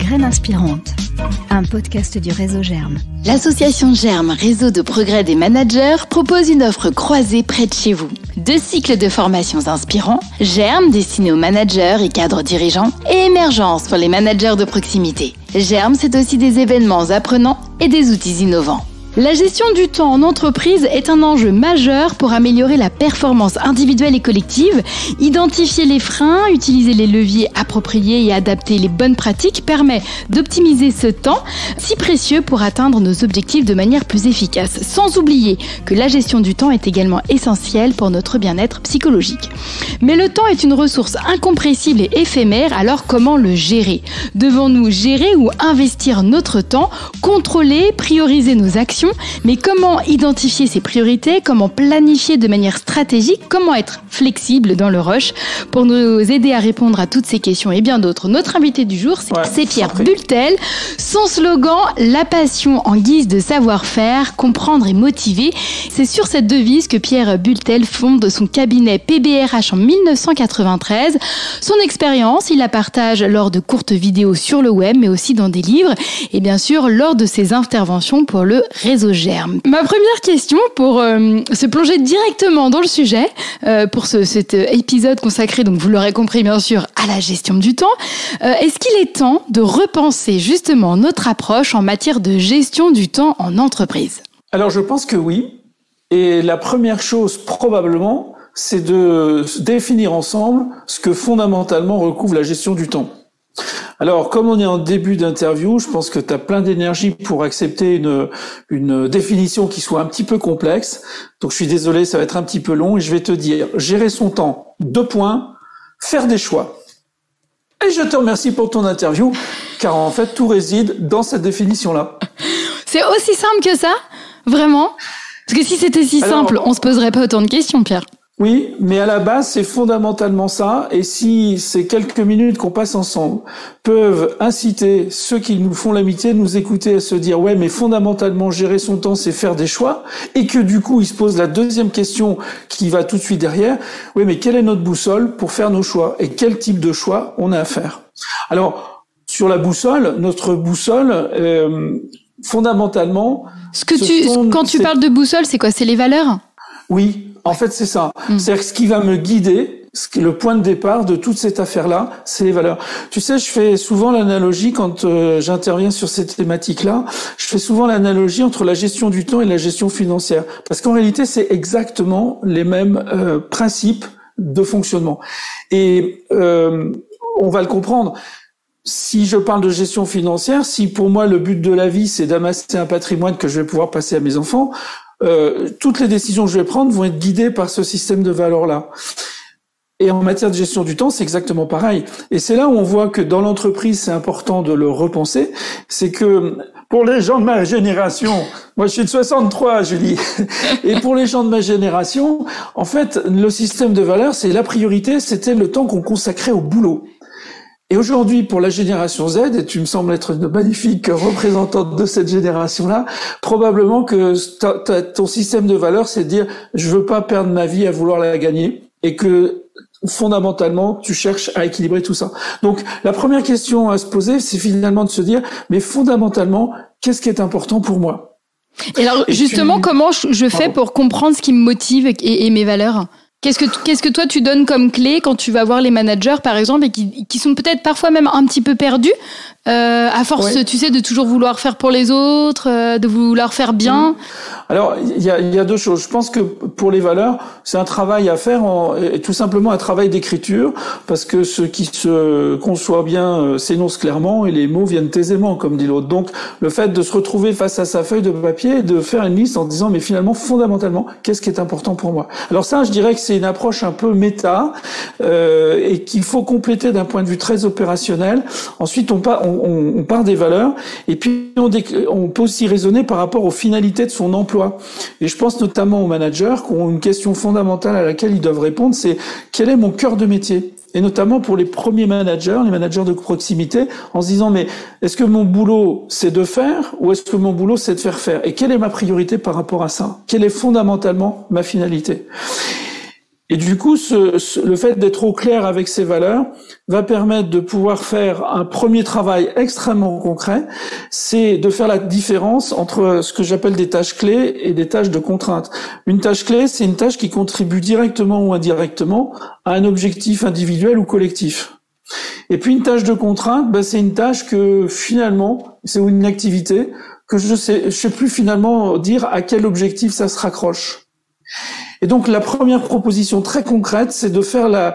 Graines inspirantes, un podcast du réseau Germe. L'association Germe, réseau de progrès des managers, propose une offre croisée près de chez vous. 2 cycles de formations inspirants, Germe destiné aux managers et cadres dirigeants et Émergence pour les managers de proximité. Germe, c'est aussi des événements apprenants et des outils innovants. La gestion du temps en entreprise est un enjeu majeur pour améliorer la performance individuelle et collective. Identifier les freins, utiliser les leviers appropriés et adapter les bonnes pratiques permet d'optimiser ce temps si précieux pour atteindre nos objectifs de manière plus efficace. Sans oublier que la gestion du temps est également essentielle pour notre bien-être psychologique. Mais le temps est une ressource incompressible et éphémère, alors comment le gérer ? Devons-nous gérer ou investir notre temps, contrôler, prioriser nos actions ? Mais comment identifier ses priorités, comment planifier de manière stratégique, comment être flexible dans le rush? Pour nous aider à répondre à toutes ces questions et bien d'autres, notre invité du jour, c'est Pierre Bultel. Son slogan, la passion en guise de savoir-faire, comprendre et motiver. C'est sur cette devise que Pierre Bultel fonde son cabinet PBRH en 1993. Son expérience, il la partage lors de courtes vidéos sur le web, mais aussi dans des livres et bien sûr lors de ses interventions pour le réseau Germe. Ma première question pour se plonger directement dans le sujet, pour cet épisode consacré, donc vous l'aurez compris bien sûr, à la gestion du temps, est-ce qu'il est temps de repenser justement notre approche en matière de gestion du temps en entreprise ? Alors je pense que oui, et la première chose probablement, c'est de définir ensemble ce que fondamentalement recouvre la gestion du temps. Alors, comme on est en début d'interview, je pense que tu as plein d'énergie pour accepter une définition qui soit un petit peu complexe. Donc, je suis désolé, ça va être un petit peu long et je vais te dire, gérer son temps, 2 points, faire des choix. Et je te remercie pour ton interview, car en fait, tout réside dans cette définition-là. C'est aussi simple que ça ? Vraiment ? Parce que si c'était si simple, on se poserait pas autant de questions, Pierre. Oui, mais à la base, c'est fondamentalement ça. Et si ces quelques minutes qu'on passe ensemble peuvent inciter ceux qui nous font l'amitié de nous écouter à se dire « Ouais, mais fondamentalement, gérer son temps, c'est faire des choix », et que du coup, ils se posent la deuxième question qui va tout de suite derrière « Oui, mais quelle est notre boussole pour faire nos choix ? Et quel type de choix on a à faire ?» Alors, sur la boussole, notre boussole, fondamentalement... Quand tu parles de boussole, c'est quoi ? C'est les valeurs ? Oui, en fait, c'est ça. C'est-à-dire que ce qui va me guider, le point de départ de toute cette affaire-là, c'est les valeurs. Tu sais, je fais souvent l'analogie quand j'interviens sur cette thématique-là, je fais souvent l'analogie entre la gestion du temps et la gestion financière. Parce qu'en réalité, c'est exactement les mêmes principes de fonctionnement. Et on va le comprendre. Si je parle de gestion financière, si pour moi le but de la vie, c'est d'amasser un patrimoine que je vais pouvoir passer à mes enfants, toutes les décisions que je vais prendre vont être guidées par ce système de valeurs-là. Et en matière de gestion du temps, c'est exactement pareil. Et c'est là où on voit que dans l'entreprise, c'est important de le repenser. C'est que pour les gens de ma génération, moi je suis de 63, Julie, et pour les gens de ma génération, en fait, le système de valeurs, c'est la priorité, c'était le temps qu'on consacrait au boulot. Et aujourd'hui, pour la génération Z, et tu me sembles être une magnifique représentante de cette génération-là, probablement que ton système de valeurs, c'est de dire « je veux pas perdre ma vie à vouloir la gagner » et que fondamentalement, tu cherches à équilibrer tout ça. Donc, la première question à se poser, c'est finalement de se dire « mais fondamentalement, qu'est-ce qui est important pour moi ?» Et alors, justement, comment je fais pour comprendre ce qui me motive et mes valeurs ? Qu'est-ce que toi tu donnes comme clé quand tu vas voir les managers par exemple et qui sont peut-être parfois même un petit peu perdus à force, tu sais, de toujours vouloir faire pour les autres, de vouloir faire bien. Alors il y a 2 choses. Je pense que pour les valeurs, c'est un travail à faire, et tout simplement un travail d'écriture, parce que ce qui se conçoit bien s'énonce clairement et les mots viennent aisément, comme dit l'autre. Donc le fait de se retrouver face à sa feuille de papier, de faire une liste en disant mais finalement fondamentalement qu'est-ce qui est important pour moi. Alors ça, je dirais que c'est une approche un peu méta et qu'il faut compléter d'un point de vue très opérationnel. Ensuite, on part des valeurs et puis on peut aussi raisonner par rapport aux finalités de son emploi. Et je pense notamment aux managers qui ont une question fondamentale à laquelle ils doivent répondre, c'est quel est mon cœur de métier ? Et notamment pour les premiers managers, les managers de proximité, en se disant mais est-ce que mon boulot c'est de faire ou est-ce que mon boulot c'est de faire faire ? Et quelle est ma priorité par rapport à ça ? Quelle est fondamentalement ma finalité ? Et du coup, le fait d'être au clair avec ces valeurs va permettre de pouvoir faire un premier travail extrêmement concret, c'est de faire la différence entre ce que j'appelle des tâches clés et des tâches de contrainte. Une tâche clé, c'est une tâche qui contribue directement ou indirectement à un objectif individuel ou collectif. Et puis une tâche de contrainte, c'est une tâche que finalement, c'est une activité que je sais plus finalement dire à quel objectif ça se raccroche. Et donc la première proposition très concrète, c'est de faire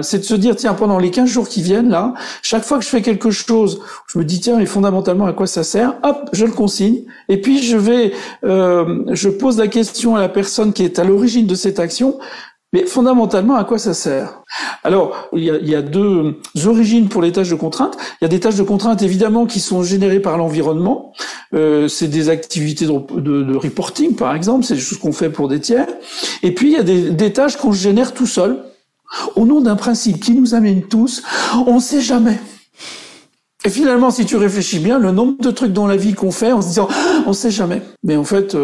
c'est de se dire, tiens, pendant les 15 jours qui viennent là, chaque fois que je fais quelque chose, je me dis, tiens, et fondamentalement à quoi ça sert, hop, je le consigne, et puis je pose la question à la personne qui est à l'origine de cette action, mais fondamentalement, à quoi ça sert? Alors, il y a deux origines pour les tâches de contrainte. Il y a des tâches de contrainte, évidemment, qui sont générées par l'environnement. C'est des activités de reporting, par exemple. C'est des choses qu'on fait pour des tiers. Et puis, il y a des tâches qu'on génère tout seul, au nom d'un principe qui nous amène tous. On ne sait jamais. Et finalement, si tu réfléchis bien, le nombre de trucs dans la vie qu'on fait en se disant « on sait jamais ». Mais en fait,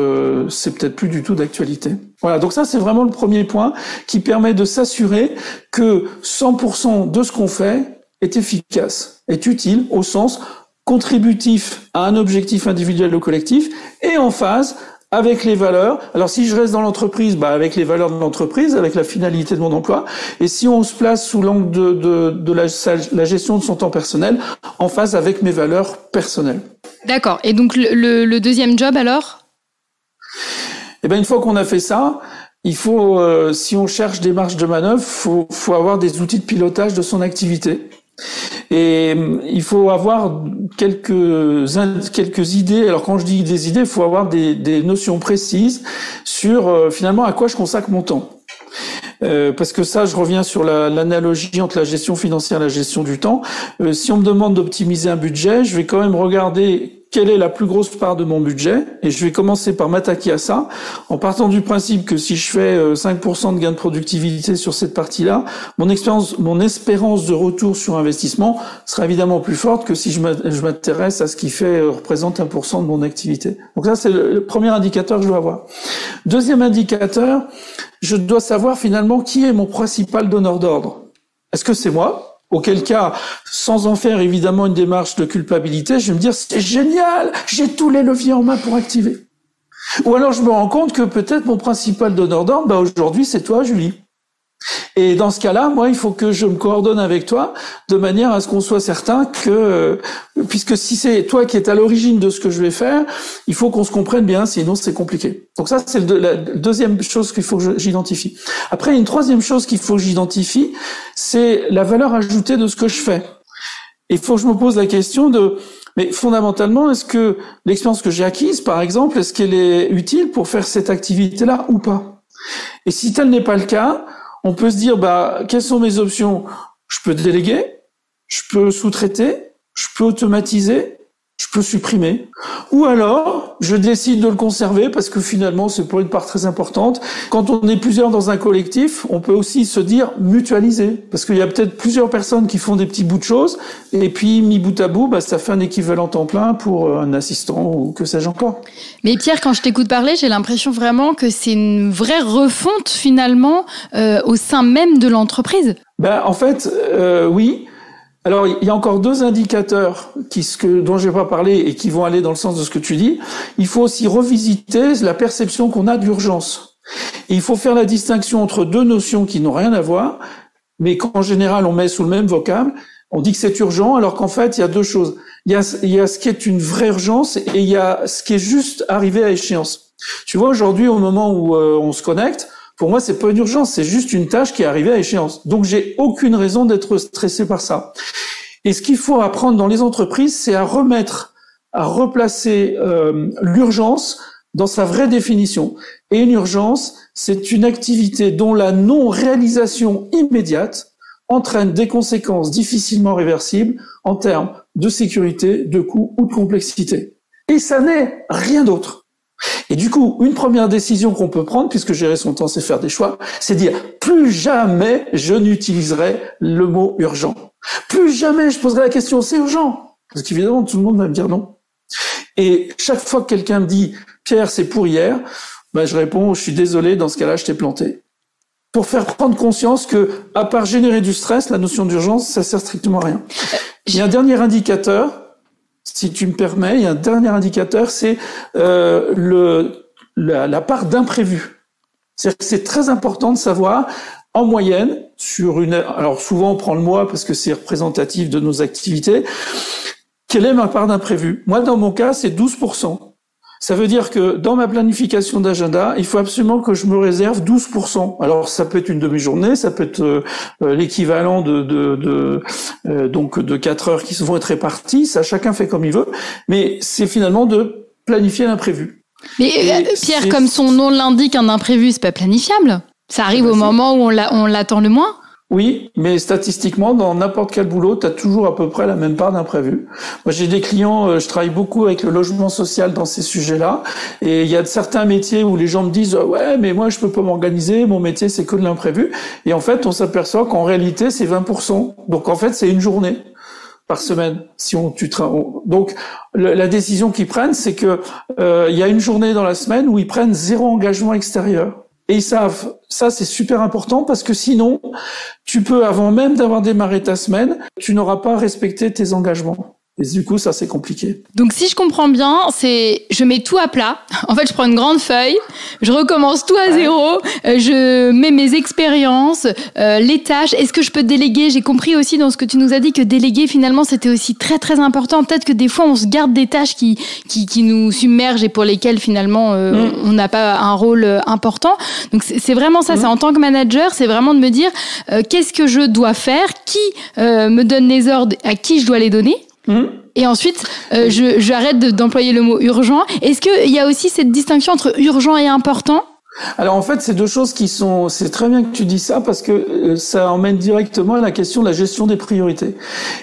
c'est peut-être plus du tout d'actualité. Voilà, donc ça, c'est vraiment le premier point qui permet de s'assurer que 100% de ce qu'on fait est efficace, est utile au sens contributif à un objectif individuel ou collectif et en phase avec les valeurs. Alors si je reste dans l'entreprise, avec les valeurs de l'entreprise, avec la finalité de mon emploi. Et si on se place sous l'angle de la gestion de son temps personnel, en phase avec mes valeurs personnelles. D'accord. Et donc le deuxième job alors ? Une fois qu'on a fait ça, il faut, si on cherche des marges de manœuvre, faut avoir des outils de pilotage de son activité. Et il faut avoir quelques idées. Alors quand je dis des idées, il faut avoir des notions précises sur finalement à quoi je consacre mon temps. Parce que ça, je reviens sur l'analogie entre la gestion financière et la gestion du temps. Si on me demande d'optimiser un budget, je vais quand même regarder quelle est la plus grosse part de mon budget et je vais commencer par m'attaquer à ça en partant du principe que si je fais 5% de gain de productivité sur cette partie-là, mon espérance de retour sur investissement sera évidemment plus forte que si je m'intéresse à ce qui représente 1% de mon activité. Donc ça, c'est le premier indicateur que je dois avoir. Deuxième indicateur, je dois savoir finalement qui est mon principal donneur d'ordre. Est-ce que c'est moi ? Auquel cas, sans en faire évidemment une démarche de culpabilité, je vais me dire c'est génial, j'ai tous les leviers en main pour activer. Ou alors je me rends compte que peut-être mon principal donneur d'ordre, aujourd'hui c'est toi, Julie. Et dans ce cas-là, moi, il faut que je me coordonne avec toi de manière à ce qu'on soit certain que, puisque si c'est toi qui es à l'origine de ce que je vais faire, il faut qu'on se comprenne bien, sinon c'est compliqué. Donc ça, c'est la deuxième chose qu'il faut que j'identifie. Après, une troisième chose qu'il faut que j'identifie, c'est la valeur ajoutée de ce que je fais. Et il faut que je me pose la question mais fondamentalement, est-ce que l'expérience que j'ai acquise, par exemple, est-ce qu'elle est utile pour faire cette activité-là ou pas? Et si tel n'est pas le cas, on peut se dire, quelles sont mes options? Je peux déléguer, je peux sous-traiter, je peux automatiser, je peux supprimer. Ou alors, je décide de le conserver parce que finalement, c'est pour une part très importante. Quand on est plusieurs dans un collectif, on peut aussi se dire mutualiser. Parce qu'il y a peut-être plusieurs personnes qui font des petits bouts de choses et puis, mis bout à bout, ça fait un équivalent temps plein pour un assistant ou que sais-je encore. Mais Pierre, quand je t'écoute parler, j'ai l'impression vraiment que c'est une vraie refonte finalement au sein même de l'entreprise. En fait, oui. Alors, il y a encore deux indicateurs dont je vais pas parler et qui vont aller dans le sens de ce que tu dis. Il faut aussi revisiter la perception qu'on a d'urgence. Et il faut faire la distinction entre deux notions qui n'ont rien à voir, mais qu'en général, on met sous le même vocable. On dit que c'est urgent, alors qu'en fait, il y a deux choses. Il y a ce qui est une vraie urgence et il y a ce qui est juste arrivé à échéance. Tu vois, aujourd'hui, au moment où on se connecte, pour moi, c'est pas une urgence, c'est juste une tâche qui est arrivée à échéance. Donc, j'ai aucune raison d'être stressé par ça. Et ce qu'il faut apprendre dans les entreprises, c'est à replacer l'urgence dans sa vraie définition. Et une urgence, c'est une activité dont la non-réalisation immédiate entraîne des conséquences difficilement réversibles en termes de sécurité, de coût ou de complexité. Et ça n'est rien d'autre. Et du coup, une première décision qu'on peut prendre, puisque gérer son temps, c'est faire des choix, c'est dire plus jamais je n'utiliserai le mot urgent. Plus jamais je poserai la question c'est urgent. Parce qu'évidemment, tout le monde va me dire non. Et chaque fois que quelqu'un me dit Pierre, c'est pour hier, je réponds je suis désolé, dans ce cas-là, je t'ai planté. pour faire prendre conscience que, à part générer du stress, la notion d'urgence, ça sert strictement à rien. Il y a un dernier indicateur, si tu me permets, c'est la part d'imprévu. C'est-à-dire que c'est très important de savoir, en moyenne, alors souvent on prend le mois parce que c'est représentatif de nos activités, quelle est ma part d'imprévu? Moi, dans mon cas, c'est 12%. Ça veut dire que dans ma planification d'agenda, il faut absolument que je me réserve 12%. Alors ça peut être une demi-journée, ça peut être l'équivalent donc de 4 heures qui vont être réparties, ça chacun fait comme il veut, mais c'est finalement de planifier l'imprévu. Mais Pierre, comme son nom l'indique, un imprévu, c'est pas planifiable. Ça arrive au moment où on l'attend le moins. Oui, mais statistiquement, dans n'importe quel boulot, tu as toujours à peu près la même part d'imprévu. Moi, j'ai des clients, je travaille beaucoup avec le logement social dans ces sujets-là, et il y a certains métiers où les gens me disent « Ouais, mais moi, je peux pas m'organiser, mon métier, c'est que de l'imprévu. » Et en fait, on s'aperçoit qu'en réalité, c'est 20%. Donc, en fait, c'est une journée par semaine. Donc, la décision qu'ils prennent, c'est que il y a une journée dans la semaine où ils prennent 0 engagement extérieur. Et ils savent, ça c'est super important parce que sinon, tu peux, avant même d'avoir démarré ta semaine, tu n'auras pas respecté tes engagements. Et du coup, ça c'est compliqué. Donc si je comprends bien, je mets tout à plat. En fait, je prends une grande feuille, je recommence tout à zéro, je mets mes expériences, les tâches. Est-ce que je peux déléguer? J'ai compris aussi dans ce que tu nous as dit que déléguer finalement c'était aussi très très important. Peut-être que des fois on se garde des tâches qui nous submergent et pour lesquelles finalement on n'a pas un rôle important. Donc c'est vraiment ça. C'est en tant que manager, c'est vraiment de me dire qu'est-ce que je dois faire, qui me donne les ordres, à qui je dois les donner. Et ensuite, j'arrête d'employer le mot urgent. Est-ce qu'il y a aussi cette distinction entre urgent et important? Alors en fait, c'est deux choses c'est très bien que tu dis ça parce que ça emmène directement à la question de la gestion des priorités.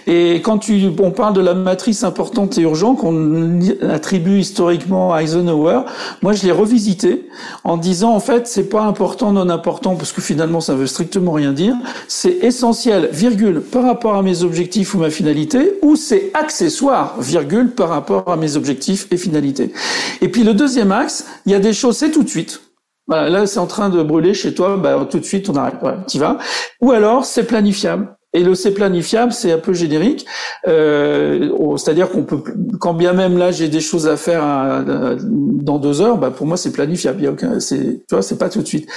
Et quand on parle de la matrice importante et urgente qu'on attribue historiquement à Eisenhower, moi je l'ai revisité en disant en fait c'est pas important, non important parce que finalement ça veut strictement rien dire. C'est essentiel, virgule, par rapport à mes objectifs ou ma finalité, ou c'est accessoire, virgule, par rapport à mes objectifs et finalités. Et puis le deuxième axe, il y a des choses, c'est tout de suite. Voilà, là, c'est en train de brûler chez toi, tout de suite, on arrête, t'y vas. Ou alors, c'est planifiable. Et c'est planifiable, c'est un peu générique. C'est-à-dire qu'on peut, quand bien même là, j'ai des choses à faire dans 2 heures, pour moi, c'est planifiable. C'est pas tout de suite.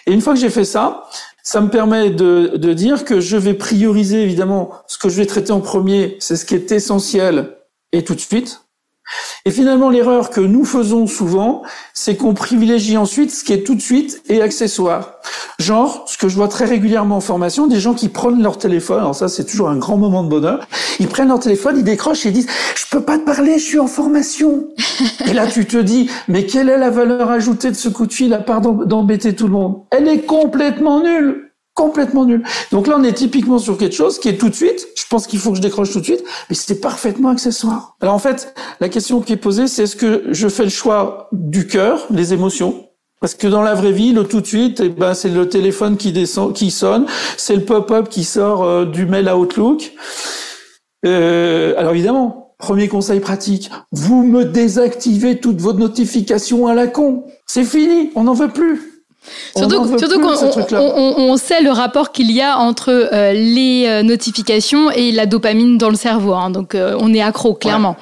Et une fois que j'ai fait ça, ça me permet de dire que je vais prioriser, évidemment, ce que je vais traiter en premier, c'est ce qui est essentiel et tout de suite. Et finalement, l'erreur que nous faisons souvent, c'est qu'on privilégie ensuite ce qui est tout de suite et accessoire. Genre, ce que je vois très régulièrement en formation, des gens qui prennent leur téléphone, alors ça c'est toujours un grand moment de bonheur, ils prennent leur téléphone, ils décrochent et ils disent « Je peux pas te parler, je suis en formation !» Et là tu te dis « Mais quelle est la valeur ajoutée de ce coup de fil à part d'embêter tout le monde ?» Elle est complètement nulle. Complètement nul. Donc là, on est typiquement sur quelque chose qui est tout de suite. Je pense qu'il faut que je décroche tout de suite, mais c'est parfaitement accessoire. Alors en fait, la question qui est posée, c'est est-ce que je fais le choix du cœur, les émotions? Parce que dans la vraie vie, le tout de suite, c'est le téléphone qui sonne, c'est le pop-up qui sort du mail à Outlook. Alors évidemment, premier conseil pratique, vous me désactivez toutes vos notifications à la con. C'est fini, on n'en veut plus. Surtout qu'on sait le rapport qu'il y a entre les notifications et la dopamine dans le cerveau. Hein, donc on est accro, clairement.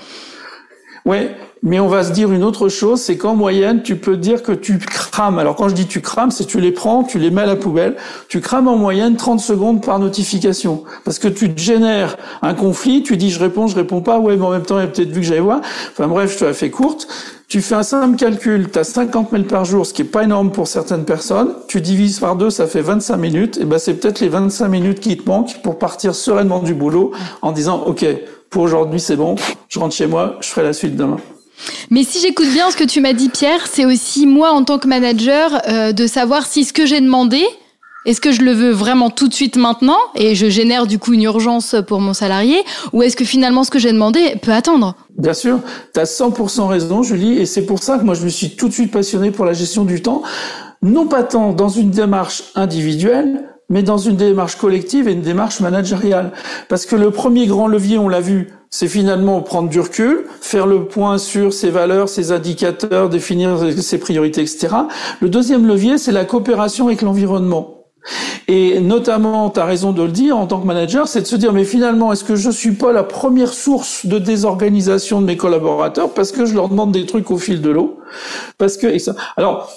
Ouais, mais on va se dire une autre chose, c'est qu'en moyenne, tu peux dire que tu crames. Alors quand je dis tu crames, c'est tu les prends, tu les mets à la poubelle. Tu crames en moyenne 30 secondes par notification. Parce que tu te génères un conflit, tu dis je réponds pas, ouais, mais en même temps, il y a peut-être vu que j'allais voir. Enfin bref, je te la fais courte. Tu fais un simple calcul, tu as 50 mails par jour, ce qui est pas énorme pour certaines personnes. Tu divises par 2, ça fait 25 minutes. Et c'est peut-être les 25 minutes qui te manquent pour partir sereinement du boulot en disant « Ok, pour aujourd'hui, c'est bon, je rentre chez moi, je ferai la suite demain. » Mais si j'écoute bien ce que tu m'as dit, Pierre, c'est aussi moi, en tant que manager, de savoir si ce que j'ai demandé, est-ce que je le veux vraiment tout de suite maintenant et je génère du coup une urgence pour mon salarié, ou est-ce que finalement ce que j'ai demandé peut attendre? Bien sûr, tu as 100% raison, Julie, et c'est pour ça que moi je me suis tout de suite passionné pour la gestion du temps, non pas tant dans une démarche individuelle, mais dans une démarche collective et une démarche managériale. Parce que le premier grand levier, on l'a vu, c'est finalement prendre du recul, faire le point sur ses valeurs, ses indicateurs, définir ses priorités, etc. Le deuxième levier, c'est la coopération avec l'environnement. Et notamment, tu as raison de le dire, en tant que manager, c'est de se dire, mais finalement, est-ce que je suis pas la première source de désorganisation de mes collaborateurs parce que je leur demande des trucs au fil de l'eau? Parce que, et ça. Alors,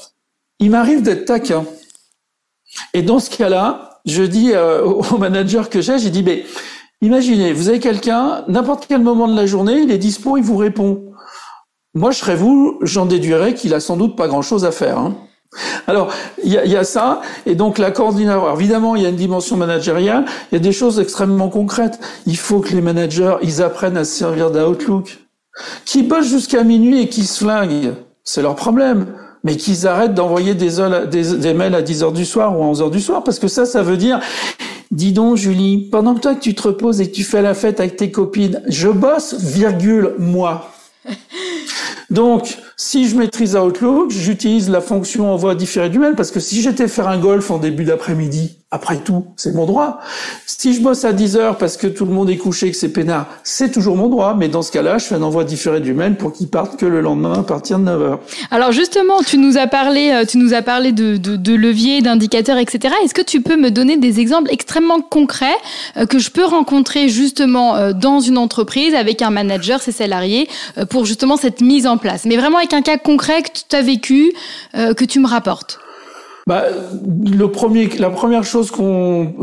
il m'arrive d'être taquin. Et dans ce cas-là, je dis au manager que j'ai dit, mais imaginez, vous avez quelqu'un, n'importe quel moment de la journée, il est dispo, il vous répond. Moi, je serais vous, j'en déduirais qu'il a sans doute pas grand-chose à faire, hein. Alors, il y a ça, et donc la coordination. Alors, évidemment, il y a une dimension managériale, il y a des choses extrêmement concrètes. Il faut que les managers, ils apprennent à se servir d'Outlook. Qui bossent jusqu'à minuit et qui se flinguent, c'est leur problème. Mais qu'ils arrêtent d'envoyer des mails à 10h du soir ou à 11h du soir, parce que ça veut dire, dis donc Julie, pendant que toi que tu te reposes et que tu fais la fête avec tes copines, je bosse, moi. Donc, si je maîtrise Outlook, j'utilise la fonction envoi différé du mail, parce que si j'étais faire un golf en début d'après-midi, après tout, c'est mon droit. Si je bosse à 10h parce que tout le monde est couché et que c'est peinard, c'est toujours mon droit, mais dans ce cas-là, je fais un envoi différé du mail pour qu'il parte que le lendemain à partir de 9h. Alors justement, tu nous as parlé de leviers, d'indicateurs, etc. Est-ce que tu peux me donner des exemples extrêmement concrets que je peux rencontrer justement dans une entreprise avec un manager, ses salariés, pour justement cette mise en place, mais vraiment avec un cas concret que tu as vécu, que tu me rapportes? La première chose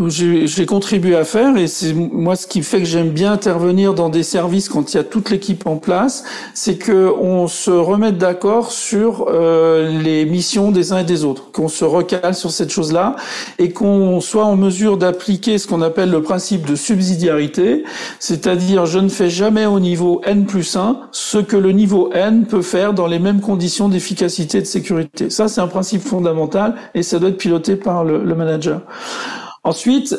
j'ai contribué à faire, et c'est moi ce qui fait que j'aime bien intervenir dans des services quand il y a toute l'équipe en place, c'est que on se remette d'accord sur les missions des uns et des autres, qu'on se recale sur cette chose-là et qu'on soit en mesure d'appliquer ce qu'on appelle le principe de subsidiarité, c'est-à-dire je ne fais jamais au niveau N+1 ce que le niveau N peut faire dans les mêmes conditions d'efficacité et de sécurité. Ça, c'est un principe fondamental. Et ça doit être piloté par le manager. Ensuite,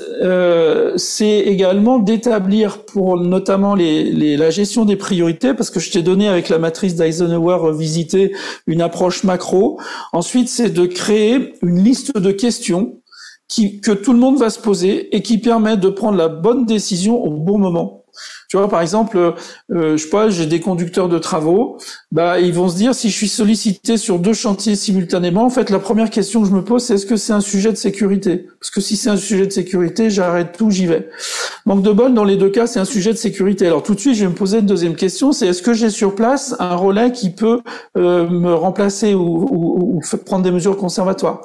c'est également d'établir pour notamment la gestion des priorités, parce que je t'ai donné avec la matrice d'Eisenhower revisitée une approche macro. Ensuite, c'est de créer une liste de questions que tout le monde va se poser et qui permet de prendre la bonne décision au bon moment. Tu vois, par exemple, je sais pas, j'ai des conducteurs de travaux, ils vont se dire, si je suis sollicité sur 2 chantiers simultanément, en fait, la première question que je me pose, c'est est-ce que c'est un sujet de sécurité? Parce que si c'est un sujet de sécurité, j'arrête tout, j'y vais. Manque de bol, dans les 2 cas, c'est un sujet de sécurité. Alors tout de suite, je vais me poser une deuxième question, c'est est-ce que j'ai sur place un relais qui peut me remplacer ou prendre des mesures conservatoires?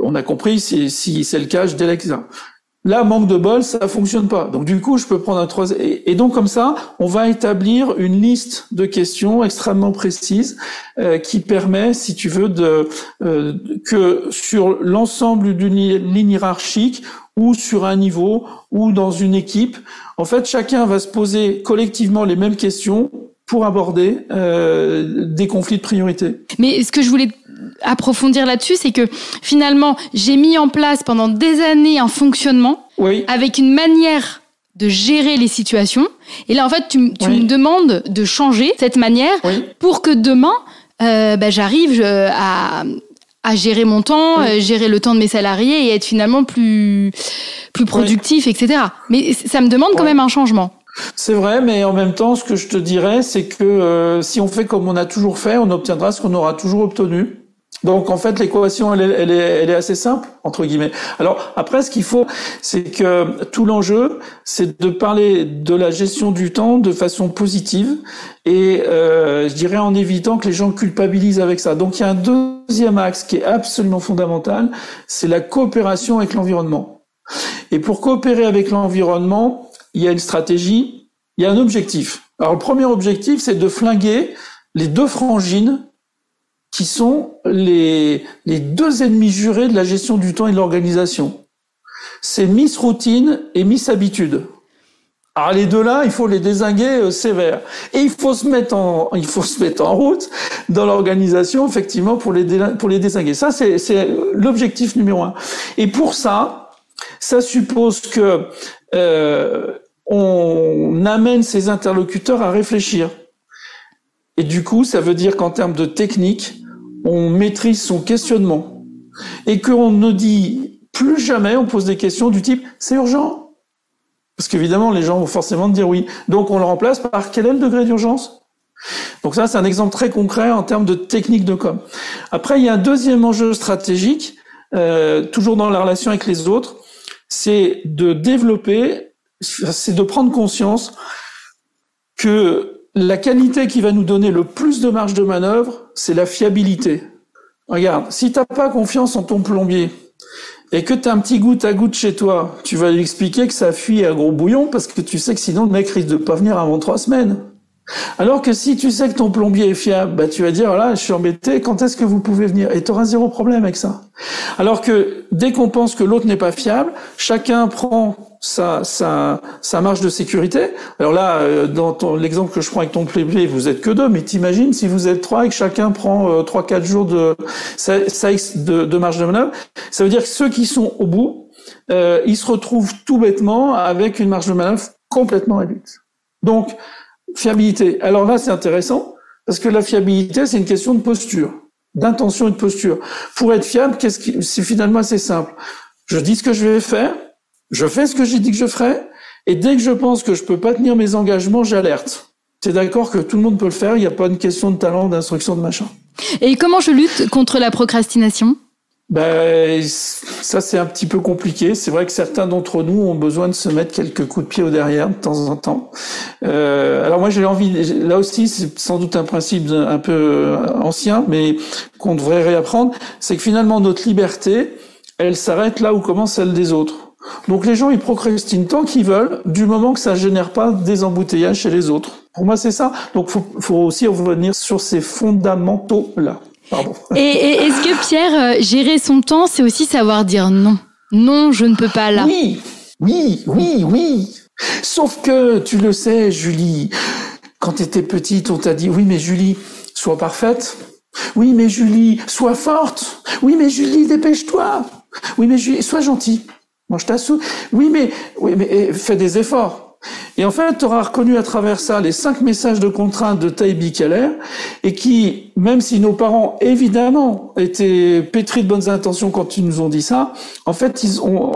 On a compris, si c'est le cas, je délègue ça. Là, manque de bol, ça fonctionne pas. Donc du coup, je peux prendre un troisième. Et donc comme ça, on va établir une liste de questions extrêmement précises qui permet, si tu veux, que sur l'ensemble d'une ligne hiérarchique ou sur un niveau ou dans une équipe, en fait, chacun va se poser collectivement les mêmes questions pour aborder des conflits de priorité. Mais ce que je voulais approfondir là-dessus, c'est que finalement, j'ai mis en place pendant des années un fonctionnement avec une manière de gérer les situations. Et là, en fait, tu me demandes de changer cette manière pour que demain, j'arrive à gérer mon temps, gérer le temps de mes salariés et être finalement plus productif, etc. Mais ça me demande quand même un changement. C'est vrai, mais en même temps, ce que je te dirais, c'est que si on fait comme on a toujours fait, on obtiendra ce qu'on aura toujours obtenu. Donc en fait, l'équation, elle est assez simple, entre guillemets. Alors après, ce qu'il faut, c'est que tout l'enjeu, c'est de parler de la gestion du temps de façon positive et je dirais en évitant que les gens culpabilisent avec ça. Donc il y a un deuxième axe qui est absolument fondamental, c'est la coopération avec l'environnement. Et pour coopérer avec l'environnement, il y a une stratégie, il y a un objectif. Alors le premier objectif, c'est de flinguer les 2 frangines qui sont les 2 ennemis jurés de la gestion du temps et de l'organisation. C'est Miss Routine et Miss Habitude. Alors les 2 là, il faut les dézinguer sévère. Et il faut se mettre en route dans l'organisation, effectivement, pour les dézinguer. Ça, c'est l'objectif numéro 1. Et pour ça suppose que on amène ses interlocuteurs à réfléchir. Et du coup, ça veut dire qu'en termes de technique, on maîtrise son questionnement. Et qu'on ne dit plus jamais, on pose des questions du type « c'est urgent ». Parce qu'évidemment, les gens vont forcément dire oui. Donc on le remplace par « quel est le degré d'urgence ?» Donc ça, c'est un exemple très concret en termes de technique de com. Après, il y a un deuxième enjeu stratégique, toujours dans la relation avec les autres, c'est de développer, c'est de prendre conscience que la qualité qui va nous donner le plus de marge de manœuvre, c'est la fiabilité. Regarde, si t'as pas confiance en ton plombier et que t'as un petit goutte à goutte chez toi, tu vas lui expliquer que ça fuit à gros bouillon parce que tu sais que sinon le mec risque de pas venir avant 3 semaines. Alors que si tu sais que ton plombier est fiable, bah tu vas dire là, je suis embêté, quand est-ce que vous pouvez venir? Et tu auras zéro problème avec ça. Alors que dès qu'on pense que l'autre n'est pas fiable, chacun prend sa marge de sécurité. Alors là, dans l'exemple que je prends avec ton plombier, vous êtes que 2, mais t'imagines si vous êtes 3 et que chacun prend 3-4 jours de marge de manœuvre, ça veut dire que ceux qui sont au bout, ils se retrouvent tout bêtement avec une marge de manœuvre complètement réduite. Donc, fiabilité. Alors là, c'est intéressant, parce que la fiabilité, c'est une question de posture, d'intention et de posture. Pour être fiable, c'est finalement assez simple. Je dis ce que je vais faire, je fais ce que j'ai dit que je ferai, et dès que je pense que je peux pas tenir mes engagements, j'alerte. T'es d'accord que tout le monde peut le faire, il n'y a pas une question de talent, d'instruction, de machin. Et comment je lutte contre la procrastination ? Ça c'est un petit peu compliqué. C'est vrai que certains d'entre nous ont besoin de se mettre quelques coups de pied au derrière de temps en temps. Alors moi j'ai envie, là aussi c'est sans doute un principe un peu ancien, mais qu'on devrait réapprendre, c'est que finalement notre liberté, elle s'arrête là où commence celle des autres. Donc les gens ils procrastinent tant qu'ils veulent, du moment que ça génère pas des embouteillages chez les autres. Pour moi c'est ça. Donc faut aussi revenir sur ces fondamentaux là. Pardon. Et est-ce que Pierre, gérer son temps, c'est aussi savoir dire non? Non, je ne peux pas là. Oui. Sauf que, tu le sais, Julie, quand t'étais petite, on t'a dit, oui, mais Julie, sois parfaite. Oui, mais Julie, sois forte. Oui, mais Julie, dépêche-toi. Oui, mais Julie, sois gentille. Mange ta soupe. Oui, mais fais des efforts. Et en fait, tu auras reconnu à travers ça les 5 messages de contrainte de Taïbi Keller, et qui, même si nos parents, évidemment, étaient pétris de bonnes intentions quand ils nous ont dit ça, en fait,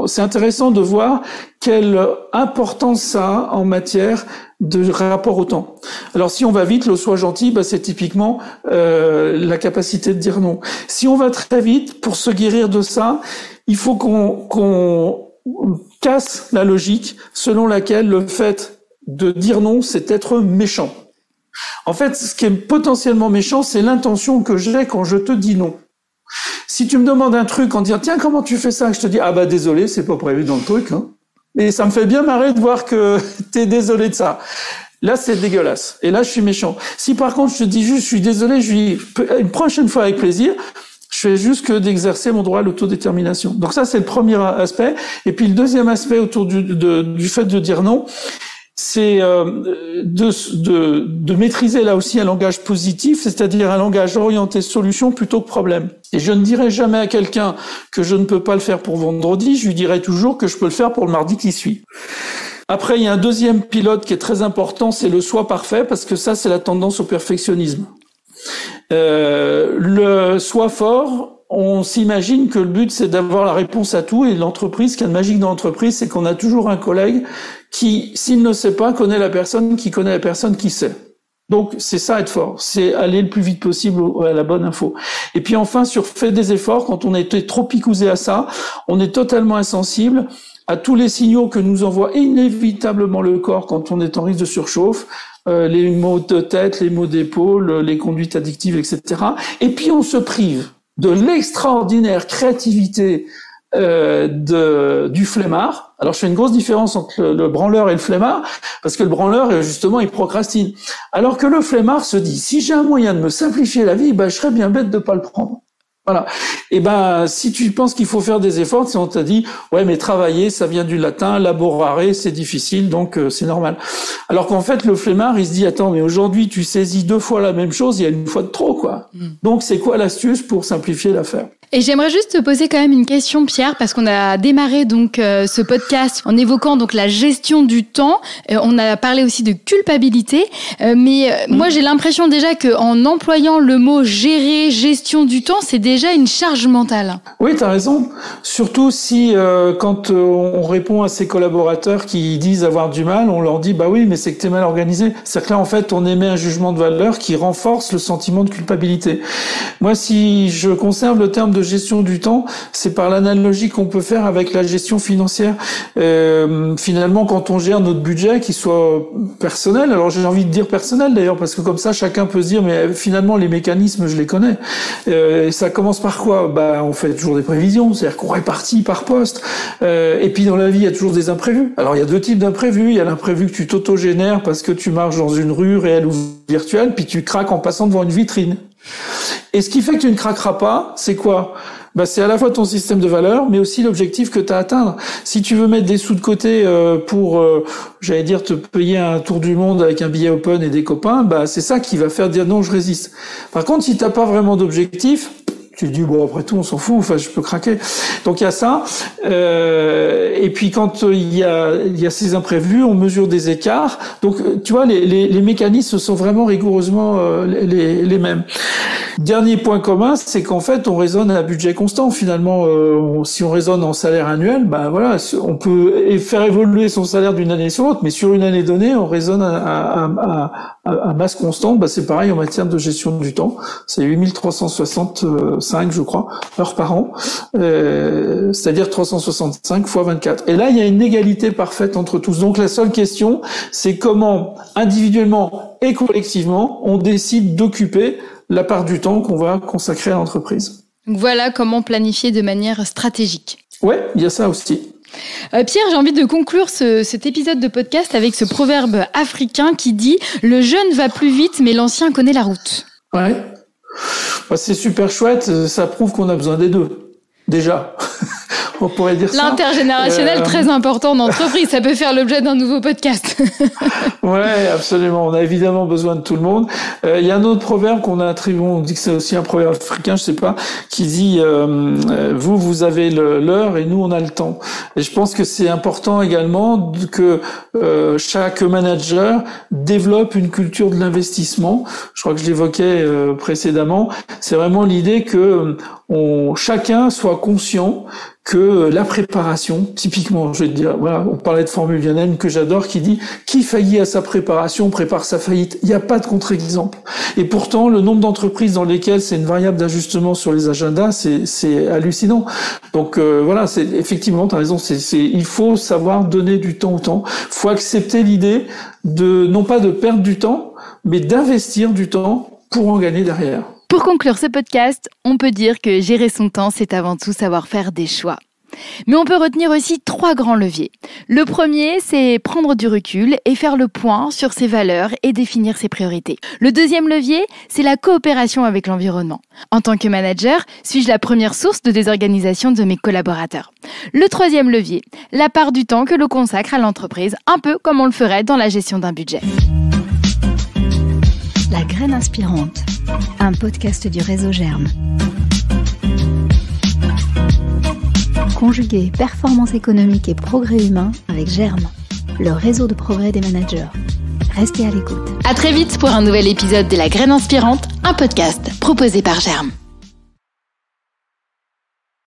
c'est intéressant de voir quelle importance ça a en matière de rapport au temps. Alors, si on va vite, le sois gentil, c'est typiquement la capacité de dire non. Si on va très vite, pour se guérir de ça, il faut qu'on casse la logique selon laquelle le fait de dire non, c'est être méchant. En fait, ce qui est potentiellement méchant, c'est l'intention que j'ai quand je te dis non. Si tu me demandes un truc en disant « Tiens, comment tu fais ça ?» Je te dis « Ah désolé, c'est pas prévu dans le truc. Hein. » Et ça me fait bien marrer de voir que t'es désolé de ça. Là, c'est dégueulasse. Et là, je suis méchant. Si par contre, je te dis juste « Je suis désolé, je dis une prochaine fois avec plaisir », je fais juste que d'exercer mon droit à l'autodétermination. Donc ça, c'est le premier aspect. Et puis le deuxième aspect autour du fait de dire non, c'est de maîtriser là aussi un langage positif, c'est-à-dire un langage orienté solution plutôt que problème. Et je ne dirai jamais à quelqu'un que je ne peux pas le faire pour vendredi, je lui dirai toujours que je peux le faire pour le mardi qui suit. Après, il y a un deuxième pilote qui est très important, c'est le soi parfait, parce que ça, c'est la tendance au perfectionnisme. Le soi fort, on s'imagine que le but c'est d'avoir la réponse à tout, et l'entreprise, ce qu'il y a de magique dans l'entreprise, c'est qu'on a toujours un collègue qui, s'il ne sait pas, connaît la personne qui connaît la personne qui sait. Donc c'est ça être fort, c'est aller le plus vite possible à la bonne info. Et puis enfin, sur fait des efforts, quand on a été trop picousé à ça, on est totalement insensible à tous les signaux que nous envoie inévitablement le corps quand on est en risque de surchauffe, les maux de tête, les maux d'épaule, les conduites addictives, etc. Et puis on se prive de l'extraordinaire créativité du flemmard. Alors je fais une grosse différence entre le branleur et le flemmard, parce que le branleur, justement, il procrastine. Alors que le flemmard se dit, si j'ai un moyen de me simplifier la vie, je serais bien bête de pas le prendre. Voilà. Et si tu penses qu'il faut faire des efforts, si on t'a dit, ouais, mais travailler, ça vient du latin, laborare, c'est difficile, donc c'est normal. Alors qu'en fait, le flemmard, il se dit, attends, mais aujourd'hui, tu saisis 2 fois la même chose, il y a une fois de trop, quoi. Donc, c'est quoi l'astuce pour simplifier l'affaire? Et j'aimerais juste te poser quand même une question, Pierre, parce qu'on a démarré donc ce podcast en évoquant donc la gestion du temps. On a parlé aussi de culpabilité, mais moi j'ai l'impression déjà que en employant le mot gérer, gestion du temps, c'est déjà une charge mentale. Oui, t'as raison. Surtout si quand on répond à ses collaborateurs qui disent avoir du mal, on leur dit bah oui, mais c'est que t'es mal organisé. C'est-à-dire que là, en fait, on émet un jugement de valeur qui renforce le sentiment de culpabilité. Moi, si je conserve le terme de gestion du temps, c'est par l'analogie qu'on peut faire avec la gestion financière. Finalement, quand on gère notre budget, qu'il soit personnel, alors j'ai envie de dire personnel d'ailleurs, parce que comme ça, chacun peut se dire mais finalement les mécanismes, je les connais. Et ça commence par quoi ? Bah, on fait toujours des prévisions, c'est-à-dire qu'on répartit par poste. Et puis dans la vie, il y a toujours des imprévus. Alors il y a 2 types d'imprévus. Il y a l'imprévu que tu t'auto-génères parce que tu marches dans une rue réelle ou virtuelle, puis tu craques en passant devant une vitrine. Et ce qui fait que tu ne craqueras pas, c'est quoi ? Bah, c'est à la fois ton système de valeurs, mais aussi l'objectif que tu as à atteindre. Si tu veux mettre des sous de côté pour, j'allais dire, te payer un tour du monde avec un billet open et des copains, bah c'est ça qui va faire dire non, je résiste. Par contre, si t'as pas vraiment d'objectif, tu te dis bon, après tout on s'en fout, enfin je peux craquer. Donc il y a ça. Et puis quand il y a ces imprévus, on mesure des écarts. Donc tu vois, les mécanismes sont vraiment rigoureusement les mêmes. Dernier point commun, c'est qu'en fait on raisonne à budget constant. Finalement, si on raisonne en salaire annuel, bah voilà, on peut faire évoluer son salaire d'une année sur l'autre, mais sur une année donnée, on raisonne à masse constante. Bah c'est pareil en matière de gestion du temps. C'est 8365, je crois, heures par an, c'est-à-dire 365 fois 24. Et là, il y a une égalité parfaite entre tous. Donc la seule question, c'est comment individuellement et collectivement, on décide d'occuper la part du temps qu'on va consacrer à l'entreprise. Donc voilà comment planifier de manière stratégique. Ouais, il y a ça aussi. Pierre, j'ai envie de conclure cet épisode de podcast avec ce proverbe africain qui dit « Le jeune va plus vite, mais l'ancien connaît la route ». Ouais. Bah, c'est super chouette, ça prouve qu'on a besoin des deux. Déjà. On pourrait dire ça. L'intergénérationnel, très important en entreprise. Ça peut faire l'objet d'un nouveau podcast. Ouais, absolument. On a évidemment besoin de tout le monde. Il y a un autre proverbe qu'on a attribué, on dit que c'est aussi un proverbe africain, je sais pas, qui dit vous avez l'heure et nous on a le temps. Et je pense que c'est important également que chaque manager développe une culture de l'investissement. Je crois que je l'évoquais précédemment. C'est vraiment l'idée que chacun soit conscient que la préparation, typiquement, je vais te dire, voilà, on parlait de formule, il y en a une que j'adore qui dit « Qui faillit à sa préparation prépare sa faillite ». Il n'y a pas de contre-exemple. Et pourtant, le nombre d'entreprises dans lesquelles c'est une variable d'ajustement sur les agendas, c'est hallucinant. Donc voilà, c'est effectivement, tu as raison, il faut savoir donner du temps au temps. Il faut accepter l'idée de, non pas de perdre du temps, mais d'investir du temps pour en gagner derrière. Pour conclure ce podcast, on peut dire que gérer son temps, c'est avant tout savoir faire des choix. Mais on peut retenir aussi 3 grands leviers. Le premier, c'est prendre du recul et faire le point sur ses valeurs et définir ses priorités. Le deuxième levier, c'est la coopération avec l'environnement. En tant que manager, suis-je la première source de désorganisation de mes collaborateurs? Le troisième levier, la part du temps que l'on consacre à l'entreprise, un peu comme on le ferait dans la gestion d'un budget. La graine inspirante, un podcast du réseau Germe. Conjuguer performance économique et progrès humain avec Germe, le réseau de progrès des managers. Restez à l'écoute. À très vite pour un nouvel épisode de La Graine inspirante, un podcast proposé par Germe.